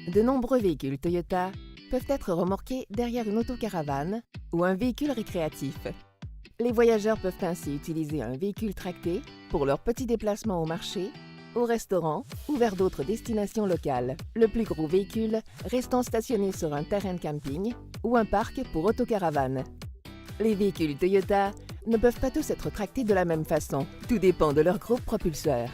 De nombreux véhicules Toyota peuvent être remorqués derrière une autocaravane ou un véhicule récréatif. Les voyageurs peuvent ainsi utiliser un véhicule tracté pour leurs petits déplacements au marché, au restaurant ou vers d'autres destinations locales. Le plus gros véhicule restant stationné sur un terrain de camping ou un parc pour autocaravane. Les véhicules Toyota ne peuvent pas tous être tractés de la même façon. Tout dépend de leur groupe propulseur.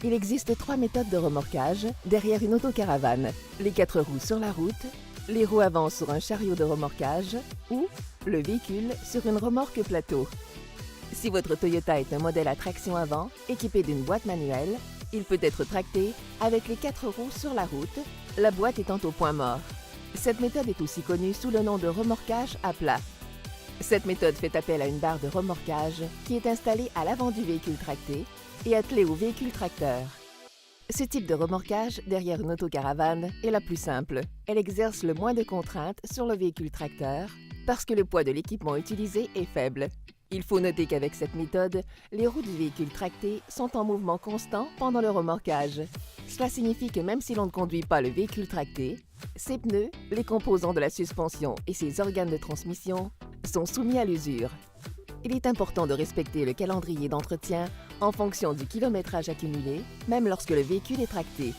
Il existe 3 méthodes de remorquage derrière une autocaravane. Les 4 roues sur la route, les roues avant sur un chariot de remorquage ou le véhicule sur une remorque plateau. Si votre Toyota est un modèle à traction avant, équipé d'une boîte manuelle, il peut être tracté avec les 4 roues sur la route, la boîte étant au point mort. Cette méthode est aussi connue sous le nom de remorquage à plat. Cette méthode fait appel à une barre de remorquage qui est installée à l'avant du véhicule tracté et attelée au véhicule tracteur. Ce type de remorquage derrière une autocaravane est la plus simple. Elle exerce le moins de contraintes sur le véhicule tracteur parce que le poids de l'équipement utilisé est faible. Il faut noter qu'avec cette méthode, les roues du véhicule tracté sont en mouvement constant pendant le remorquage. Cela signifie que même si l'on ne conduit pas le véhicule tracté, ses pneus, les composants de la suspension et ses organes de transmission sont soumis à l'usure. Il est important de respecter le calendrier d'entretien en fonction du kilométrage accumulé, même lorsque le véhicule est tracté.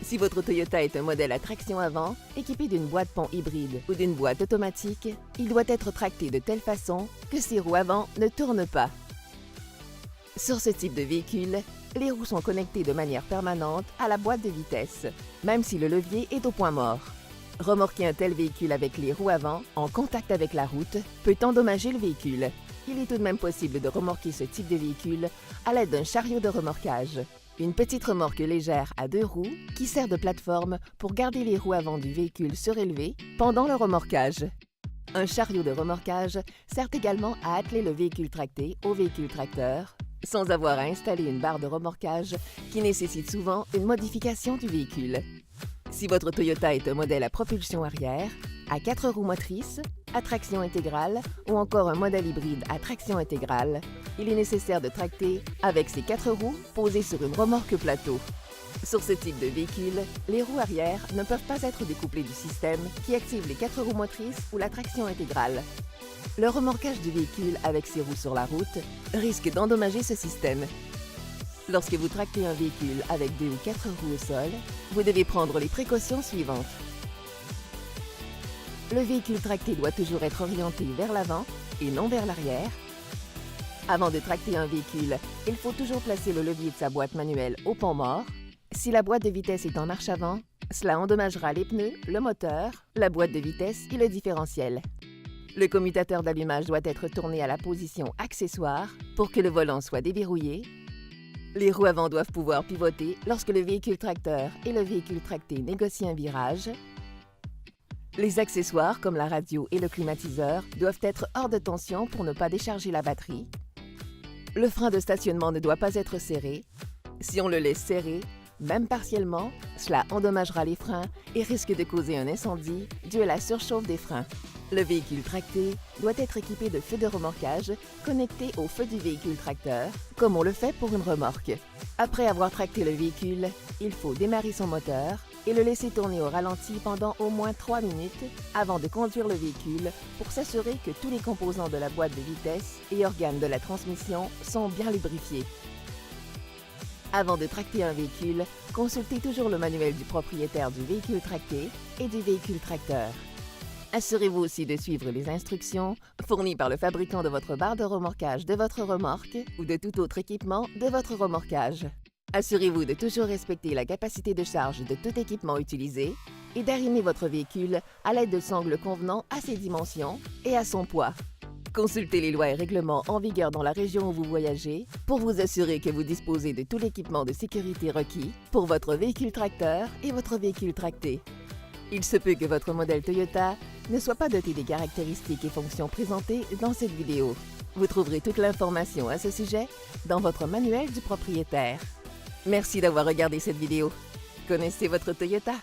Si votre Toyota est un modèle à traction avant, équipé d'une boîte pont hybride ou d'une boîte automatique, il doit être tracté de telle façon que ses roues avant ne tournent pas. Sur ce type de véhicule, les roues sont connectées de manière permanente à la boîte de vitesse, même si le levier est au point mort. Remorquer un tel véhicule avec les roues avant, en contact avec la route, peut endommager le véhicule. Il est tout de même possible de remorquer ce type de véhicule à l'aide d'un chariot de remorquage. Une petite remorque légère à 2 roues qui sert de plateforme pour garder les roues avant du véhicule surélevées pendant le remorquage. Un chariot de remorquage sert également à atteler le véhicule tracté au véhicule tracteur, sans avoir à installer une barre de remorquage qui nécessite souvent une modification du véhicule. Si votre Toyota est un modèle à propulsion arrière, à 4 roues motrices, à traction intégrale ou encore un modèle hybride à traction intégrale, il est nécessaire de tracter avec ces 4 roues posées sur une remorque plateau. Sur ce type de véhicule, les roues arrière ne peuvent pas être découplées du système qui active les 4 roues motrices ou la traction intégrale. Le remorquage du véhicule avec ses roues sur la route risque d'endommager ce système. Lorsque vous tractez un véhicule avec 2 ou 4 roues au sol, vous devez prendre les précautions suivantes. Le véhicule tracté doit toujours être orienté vers l'avant et non vers l'arrière. Avant de tracter un véhicule, il faut toujours placer le levier de sa boîte manuelle au pont mort. Si la boîte de vitesse est en marche avant, cela endommagera les pneus, le moteur, la boîte de vitesse et le différentiel. Le commutateur d'allumage doit être tourné à la position accessoire pour que le volant soit déverrouillé. Les roues avant doivent pouvoir pivoter lorsque le véhicule tracteur et le véhicule tracté négocient un virage. Les accessoires comme la radio et le climatiseur doivent être hors de tension pour ne pas décharger la batterie. Le frein de stationnement ne doit pas être serré. Si on le laisse serré, même partiellement, cela endommagera les freins et risque de causer un incendie dû à la surchauffe des freins. Le véhicule tracté doit être équipé de feux de remorquage connectés au feu du véhicule tracteur, comme on le fait pour une remorque. Après avoir tracté le véhicule, il faut démarrer son moteur et le laisser tourner au ralenti pendant au moins 3 minutes avant de conduire le véhicule pour s'assurer que tous les composants de la boîte de vitesse et organes de la transmission sont bien lubrifiés. Avant de tracter un véhicule, consultez toujours le manuel du propriétaire du véhicule tracté et du véhicule tracteur. Assurez-vous aussi de suivre les instructions fournies par le fabricant de votre barre de remorquage de votre remorque ou de tout autre équipement de votre remorquage. Assurez-vous de toujours respecter la capacité de charge de tout équipement utilisé et d'arrimer votre véhicule à l'aide de sangles convenant à ses dimensions et à son poids. Consultez les lois et règlements en vigueur dans la région où vous voyagez pour vous assurer que vous disposez de tout l'équipement de sécurité requis pour votre véhicule tracteur et votre véhicule tracté. Il se peut que votre modèle Toyota ne soit pas doté des caractéristiques et fonctions présentées dans cette vidéo. Vous trouverez toute l'information à ce sujet dans votre manuel du propriétaire. Merci d'avoir regardé cette vidéo. Connaissez votre Toyota.